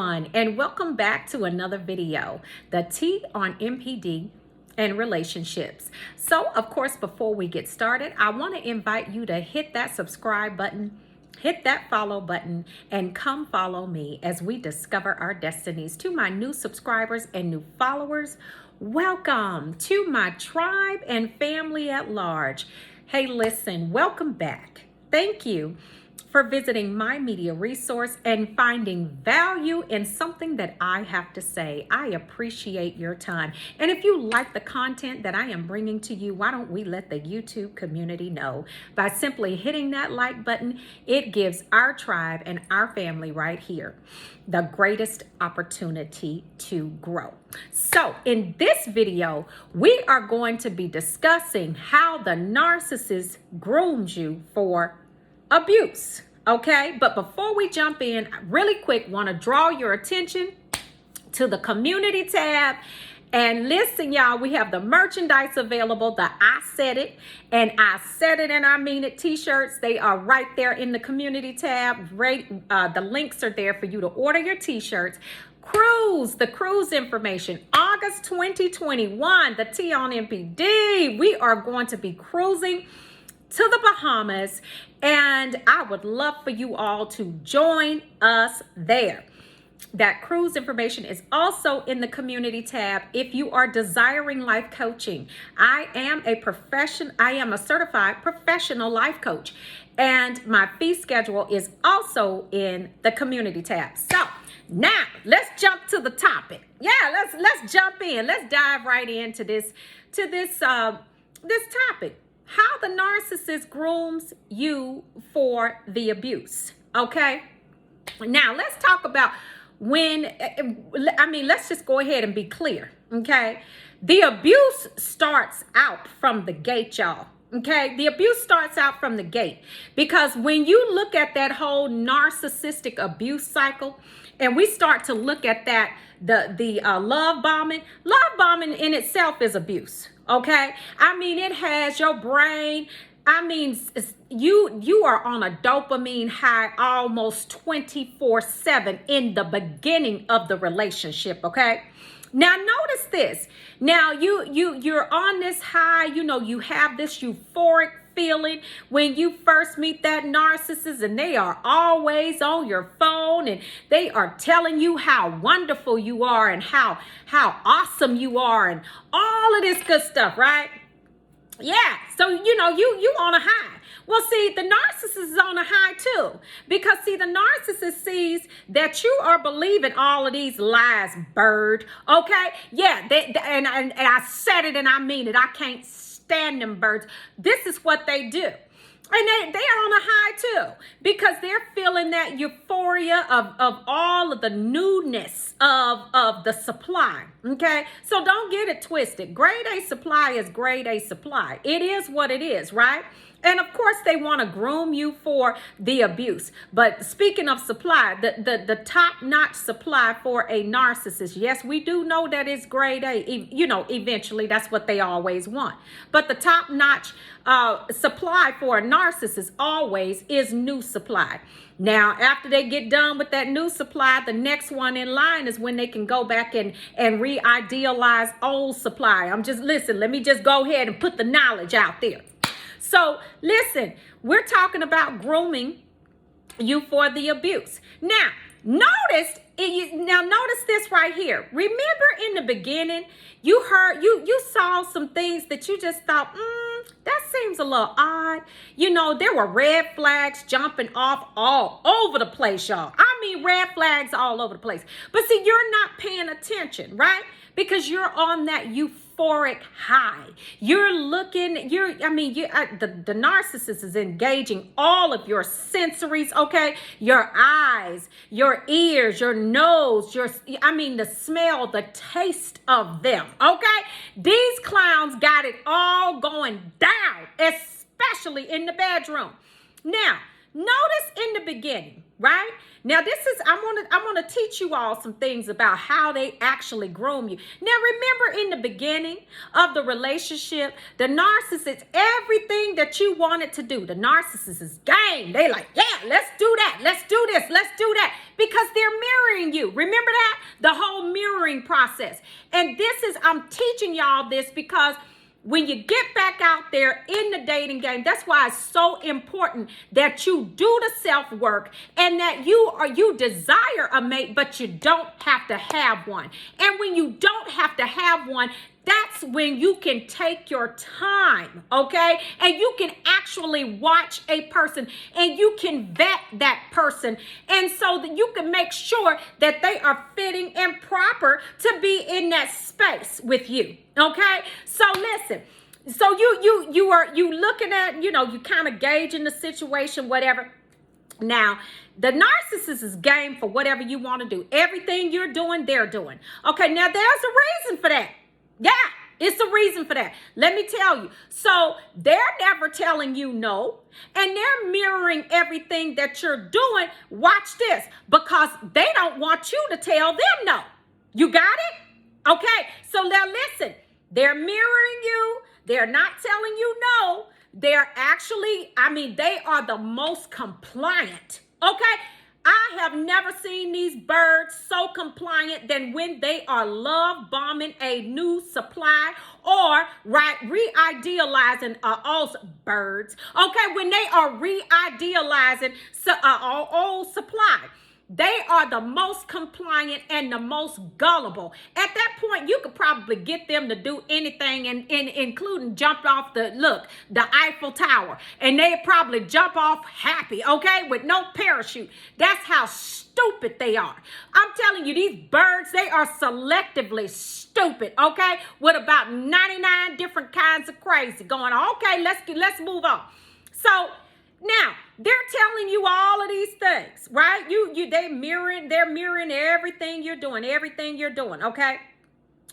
everyone, and welcome back to another video, the T on MPD and relationships. So, of course, before we get started, I want to invite you to hit that subscribe button, hit that follow button, and come follow me as we discover our destinies. To my new subscribers and new followers, welcome to my tribe and family at large. Hey, listen, welcome back. Thank you for visiting my media resource and finding value in something that I have to say. I appreciate your time. And if you like the content that I am bringing to you, why don't we let the YouTube community know by simply hitting that like button? It gives our tribe and our family right here the greatest opportunity to grow. So in this video, we are going to be discussing how the narcissist grooms you for abuse. Okay, but before we jump in, really quick, want to draw your attention to the community tab. And listen, y'all, we have the merchandise available, the I Said It, and I Said It and I Mean It t-shirts. They are right there in the community tab. The links are there for you to order your t-shirts. The cruise information, August 2021, the T on MPD. We are going to be cruising to the Bahamas, and I would love for you all to join us there. That cruise information is also in the community tab. If you are desiring life coaching, I am a certified professional life coach, and my fee schedule is also in the community tab. So now let's jump to the topic. Yeah, let's jump in. Let's dive right into this topic. How the narcissist grooms you for the abuse. Okay. Now let's talk about let's just go ahead and be clear. Okay. The abuse starts out from the gate, y'all. Okay. The abuse starts out from the gate, because when you look at that whole narcissistic abuse cycle, and we start to look at that, the love bombing in itself is abuse. Okay. It has your brain. You are on a dopamine high almost 24/7 in the beginning of the relationship. Okay. Now notice this. Now you're on this high, you have this euphoric feeling when you first meet that narcissist, and they are always on your phone and they are telling you how wonderful you are and how awesome you are and all of this good stuff, right? Yeah. So, you on a high. Well, see, the narcissist is on a high too, because see, the narcissist sees that you are believing all of these lies, bird. Okay. Yeah. And I said it and I mean it. I can't stand them birds. This is what they do. And they are on a high too, because they're feeling that euphoria of all of the newness of the supply. Okay. So don't get it twisted. Grade A supply is grade A supply. It is what it is, right? And of course, they want to groom you for the abuse. But speaking of supply, the top-notch supply for a narcissist, yes, we do know that it's grade A. Eventually, that's what they always want. But the top-notch supply for a narcissist always is new supply. Now, after they get done with that new supply, the next one in line is when they can go back and re-idealize old supply. Let me just go ahead and put the knowledge out there. So listen, we're talking about grooming you for the abuse. Now, notice this right here. Remember in the beginning, you saw some things that you just thought, that seems a little odd. There were red flags jumping off all over the place, y'all. Red flags all over the place. But see, you're not paying attention, right? Because you're on that euphoric high. The narcissist is engaging all of your sensories, okay? Your eyes, your ears, your nose, the smell, the taste of them, okay? These clowns got it all going down, especially in the bedroom. Now, Notice in the beginning, right? Now this is, I'm gonna teach you all some things about how they actually groom you. Now remember, in the beginning of the relationship, the narcissist, everything that you wanted to do, the narcissist is game. They like, yeah, let's do that, let's do this, let's do that, because they're mirroring you. Remember that? The whole mirroring process. And this is, I'm teaching y'all this because when you get back out there in the dating game, that's why it's so important that you do the self-work and that you desire a mate, but you don't have to have one. And when you don't have to have one, that's when you can take your time, okay? And you can actually watch a person and you can vet that person. And so that you can make sure that they are fitting and proper to be in that space with you, okay? So listen, so you looking at, you kind of gauging the situation, whatever. Now, the narcissist is game for whatever you want to do. Everything you're doing, they're doing. Okay, now there's a reason for that. Yeah, it's a reason for that. Let me tell you. So they're never telling you no, and they're mirroring everything that you're doing. Watch this, because they don't want you to tell them no. You got it? Okay, so now listen. They're mirroring you. They're not telling you no. They're actually, they are the most compliant. Okay? I have never seen these birds so compliant than when they are love bombing a new supply or re-idealizing also birds. Okay, when they are re-idealizing old supply. They are the most compliant and the most gullible. At that point, you could probably get them to do anything, and including jump off the Eiffel Tower. And they probably jump off happy, okay, with no parachute. That's how stupid they are. I'm telling you, these birds, they are selectively stupid, okay, with about 99 different kinds of crazy going on. Okay, let's move on. So now, they're telling you all of these things, right? They're mirroring everything you're doing, okay?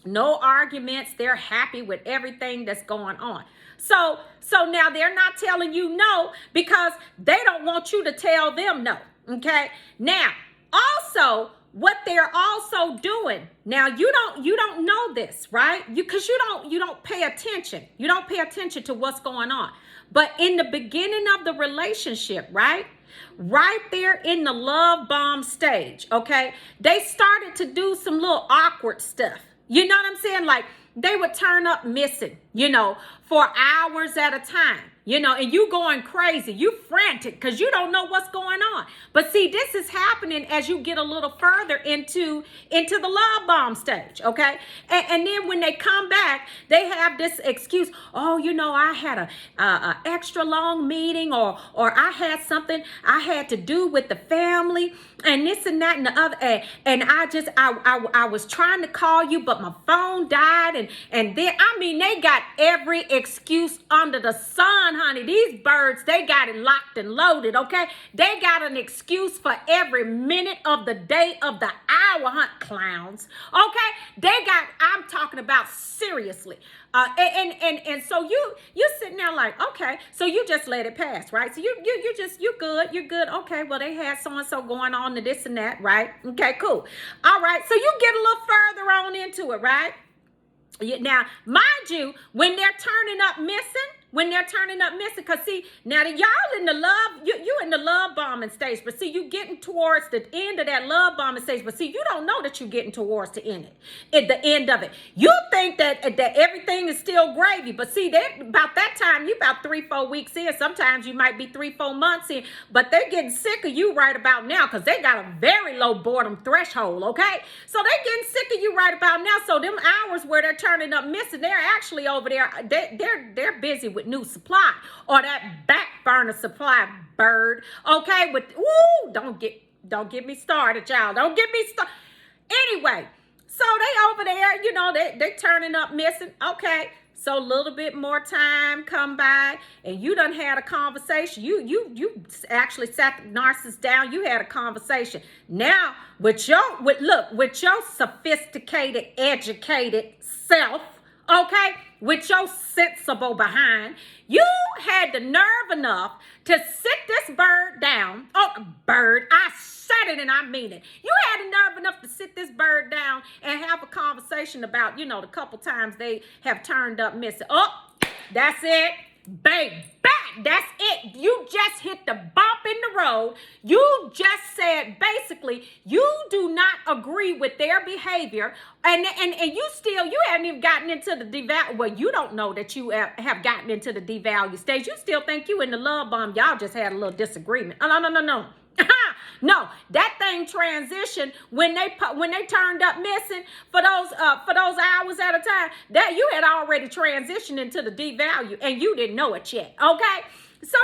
No arguments. They're happy with everything that's going on. So now they're not telling you no because they don't want you to tell them no, okay? Now, also, what they're also doing, now you don't know this, right? Because you don't pay attention. You don't pay attention to what's going on. But in the beginning of the relationship, right there in the love bomb stage, okay, they started to do some little awkward stuff. You know what I'm saying? Like they would turn up missing, for hours at a time, and you going crazy, you frantic because you don't know what's going on. But see, this is happening as you get a little further into the love bomb stage, okay? And then when they come back, they have this excuse, oh, I had a extra long meeting, or I had something I had to do with the family, and this and that and the other, and I was trying to call you, but my phone died, and then they got every excuse under the sun, honey. These birds, they got it locked and loaded, okay? They got an excuse for every minute of the day of the hour, clowns, okay? I'm talking about seriously. And so you sitting there like, okay, so you just let it pass, right? So you're good. Okay, well, they had so-and-so going on to this and that, right? Okay, cool. All right, so you get a little further on into it, right? Now, mind you, when they're turning up missing, because see, now that y'all in the love, you in the love bombing stage, but see, you getting towards the end of that love bombing stage, but see, you don't know that you're getting towards the end of it. You think that everything is still gravy, but see, about that time, you about 3-4 weeks in, sometimes you might be 3-4 months in, but they're getting sick of you right about now, because they got a very low boredom threshold, okay? So they're getting sick of you right about now, so them hours where they're turning up missing, they're actually over there, they're busy with new supply, or that back burner supply bird, okay? Don't get me started, y'all. Don't get me started. Anyway, so they over there, they turning up missing, okay? So a little bit more time come by, and you done had a conversation. You actually sat the narcissist down. You had a conversation. Now with your sophisticated, educated self, okay, with your sensible behind. You had the nerve enough to sit this bird down. Oh, bird, I said it and I mean it. You had the nerve enough to sit this bird down and have a conversation about, the couple times they have turned up missing. Oh, that's it. Baby, that's it. You just hit the bump in the road. You just said, basically, you do not agree with their behavior. And you haven't even gotten into the devalue. Well, you don't know that you have gotten into the devalue stage. You still think you in the love bomb. Y'all just had a little disagreement. Oh, no. No, that thing transitioned when they turned up missing for those hours at a time. That you had already transitioned into the devalue and you didn't know it yet. Okay. So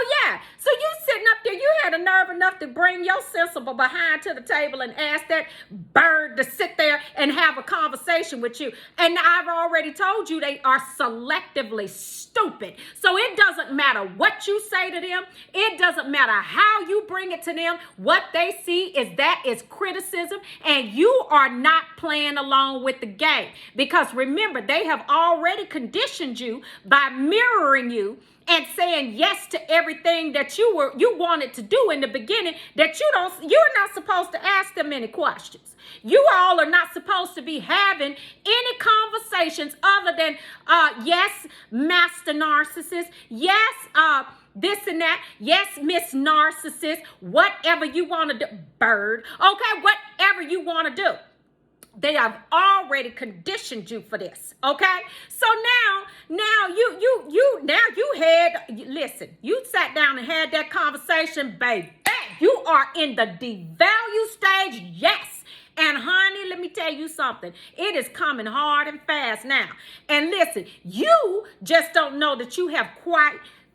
you sitting up there, you had a nerve enough to bring your sensible behind to the table and ask that bird to sit there and have a conversation with you. And I've already told you they are selectively stupid. So it doesn't matter what you say to them. It doesn't matter how you bring it to them. What they see is criticism, and you are not playing along with the game. Because remember, they have already conditioned you by mirroring you and saying yes to everything that you wanted to do in the beginning, that you're not supposed to ask them any questions. You all are not supposed to be having any conversations other than yes, Master Narcissist, yes, this and that, yes, Miss Narcissist, whatever you want to do, bird, okay, whatever you want to do. They have already conditioned you for this, okay? So now you sat down and had that conversation, baby. You are in the devalue stage, yes. And honey, let me tell you something. It is coming hard and fast now. And listen, you just don't know that you have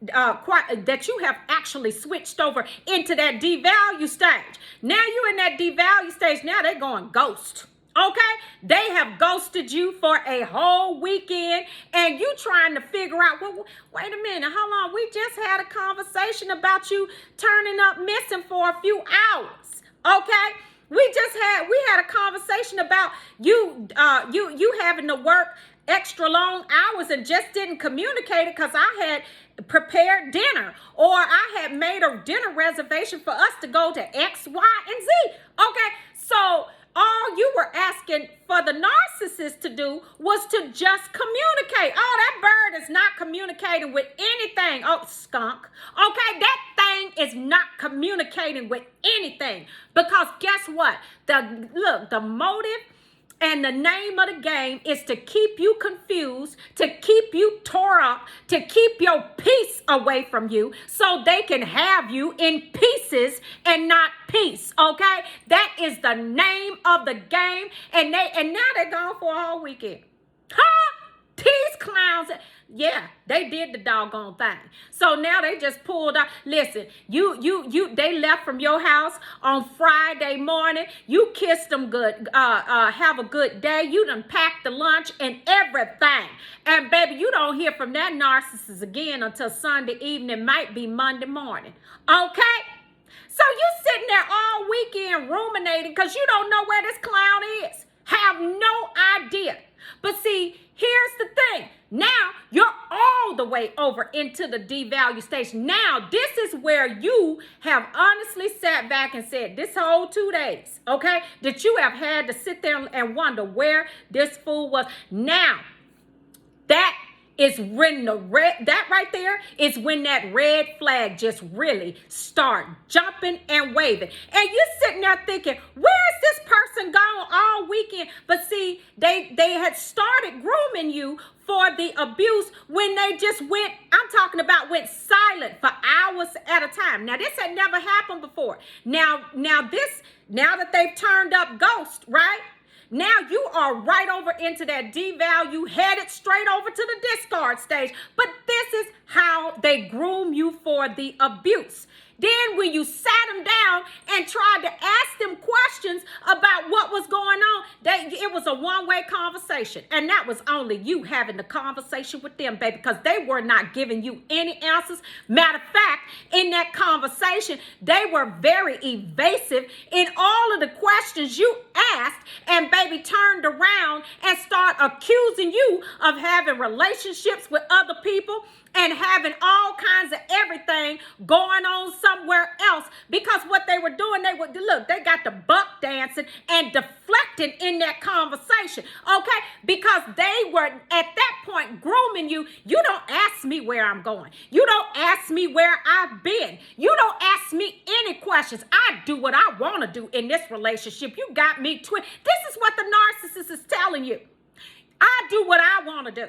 that you have actually switched over into that devalue stage. Now you're in that devalue stage. Now they're going ghost. Okay, they have ghosted you for a whole weekend and you trying to figure out, well, wait a minute, how long? We just had a conversation about you turning up missing for a few hours. Okay, we had a conversation about you having to work extra long hours and just didn't communicate it because I had prepared dinner or I had made a dinner reservation for us to go to X, Y, and Z. Okay, so all you were asking for the narcissist to do was to just communicate. Oh, that bird is not communicating with anything. Oh, skunk. Okay, that thing is not communicating with anything. Because guess what? The motive and the name of the game is to keep you confused, to keep you tore up, to keep your peace away from you so they can have you in pieces and not peace, okay? That is the name of the game, and now they're gone for a whole weekend. Huh? These clowns, yeah, they did the doggone thing. So now they just pulled out. Listen, they left from your house on Friday morning. You kissed them good, have a good day. You done packed the lunch and everything. And baby, you don't hear from that narcissist again until Sunday evening, might be Monday morning. Okay? So you sitting there all weekend ruminating because you don't know where this clown is. Have no idea. But see, here's the thing. Now you're all the way over into the devalue stage. Now this is where you have honestly sat back and said this whole 2 days, okay, that you have had to sit there and wonder where this fool was. Now that is when that right there is when that red flag just really start jumping and waving. And you're sitting there thinking, where is this person gone all weekend? But see, they had started grooming you for the abuse when they just went silent for hours at a time. Now, this had never happened before. Now that they've turned up ghost, right? Now you are right over into that devalue, headed straight over to the discard stage. But this is how they groom you for the abuse. Then when you sat them down and tried to ask them questions about what was going on, it was a one-way conversation. And that was only you having the conversation with them, baby, because they were not giving you any answers. Matter of fact, in that conversation, they were very evasive in all of the questions you asked, and baby turned around and started accusing you of having relationships with other people and having all kinds of everything going on somewhere else, because what they were doing, they got the buck dancing and deflecting in that conversation, okay? Because they were at that point grooming you. You don't ask me where I'm going. You don't ask me where I've been. You don't ask me any questions. I do what I want to do in this relationship. You got me This is what the narcissist is telling you. I do what I want to do.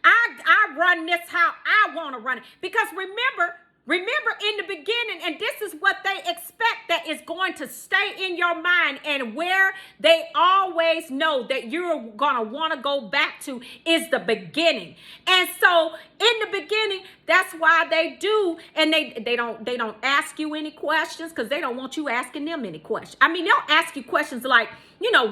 I run this how I want to run it. Because remember in the beginning, and this is what they expect that is going to stay in your mind, and where they always know that you're going to want to go back to is the beginning. And so in the beginning, that's why they do, and they don't ask you any questions, because they don't want you asking them any questions. I mean, they'll ask you questions like,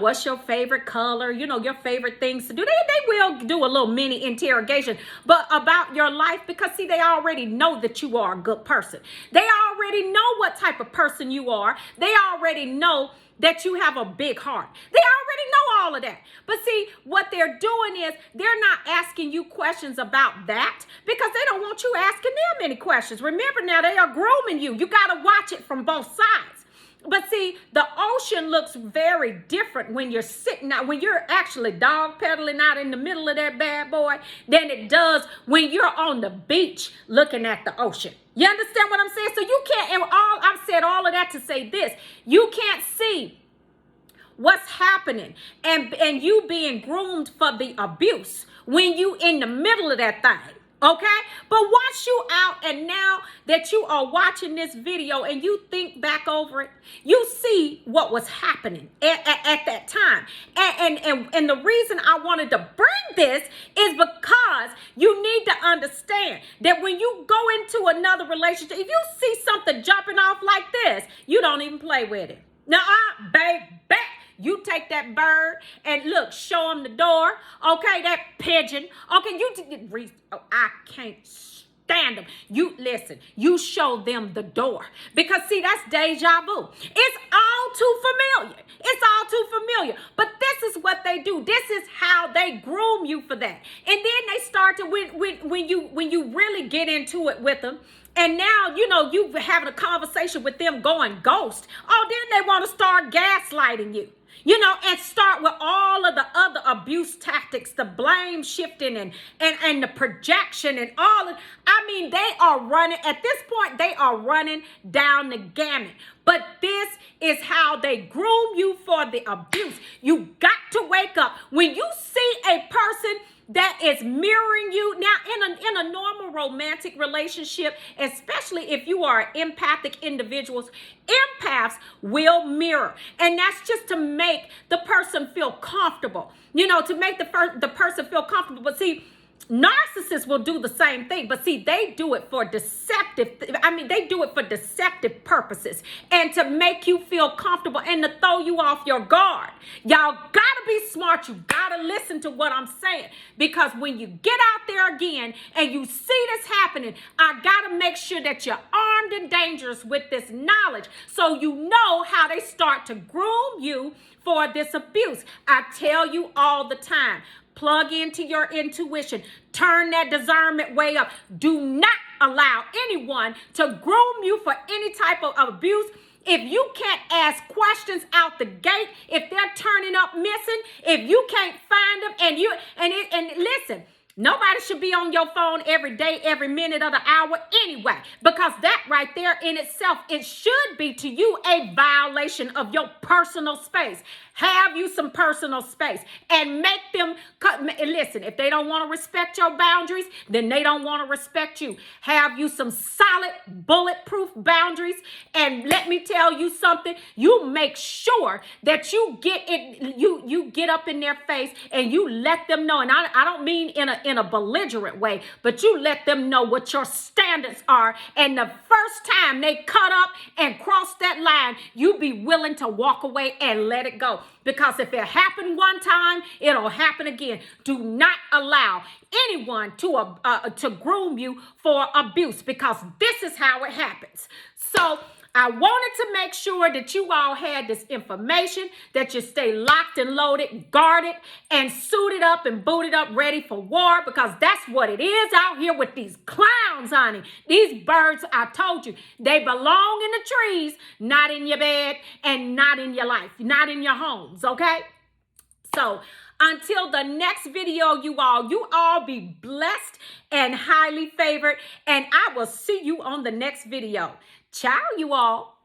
what's your favorite color? Your favorite things to do. They will do a little mini interrogation, but about your life, because see, they already know that you are a good person. They already know what type of person you are. They already know that you have a big heart. They already know all of that. But see, what they're doing is they're not asking you questions about that, because they don't want you asking them any questions. Remember now, they are grooming you. You got to watch it from both sides. But see, the ocean looks very different when you're sitting out, when you're actually dog pedaling out in the middle of that bad boy, than it does when you're on the beach looking at the ocean. You understand what I'm saying? So you can't, and I've said all of that to say this: you can't see what's happening and you being groomed for the abuse when you in the middle of that thing. Okay? But once you out, and now that you are watching this video and you think back over it, you see what was happening at that time. And the reason I wanted to bring this is because you need to understand that when you go into another relationship, if you see something jumping off like this, you don't even play with it. Now, baby, you take that bird and look, show them the door. Okay, that pigeon. Okay, I can't stand them. You listen, you show them the door. Because see, that's deja vu. It's all too familiar. It's all too familiar. But this is what they do. This is how they groom you for that. And then they start to, when you really get into it with them, and now, you having a conversation with them going ghost. Oh, then they want to start gaslighting you. And start with all of the other abuse tactics, the blame shifting and the projection and all of, they are running, at this point, they are running down the gamut. But this is how they groom you for the abuse. You got to wake up. When you see a person that is mirroring you. Now, in a normal romantic relationship, especially if you are empathic individuals, empaths will mirror. And that's just to make the person feel comfortable, to make the person feel comfortable. But see, narcissists will do the same thing, but see, they do it for deceptive purposes and to make you feel comfortable and to throw you off your guard. Y'all gotta be smart. You gotta listen to what I'm saying, because when you get out there again and you see this happening, I gotta make sure that you're armed and dangerous with this knowledge, so you know how they start to groom you for this abuse. I tell you all the time, plug into your intuition. Turn that discernment way up. Do not allow anyone to groom you for any type of abuse. If you can't ask questions out the gate, if they're turning up missing, if you can't find them, and listen, nobody should be on your phone every day, every minute of the hour anyway, because that right there in itself, it should be to you a violation of your personal space. Have you some personal space and make them listen. If they don't want to respect your boundaries, then they don't want to respect you. Have you some solid bulletproof boundaries, and let me tell you something. You make sure that you get it. You get up in their face and you let them know. And I don't mean in in a belligerent way, but you let them know what your standards are. And the first time they cut up and cross that line, you be willing to walk away and let it go. Because if it happened one time, it'll happen again. Do not allow anyone to groom you for abuse, because this is how it happens. So I wanted to make sure that you all had this information, that you stay locked and loaded, guarded, and suited up and booted up, ready for war, because that's what it is out here with these clowns, honey. These birds, I told you, they belong in the trees, not in your bed and not in your life, not in your homes, okay? So until the next video, you all be blessed and highly favored, and I will see you on the next video. Ciao, you all.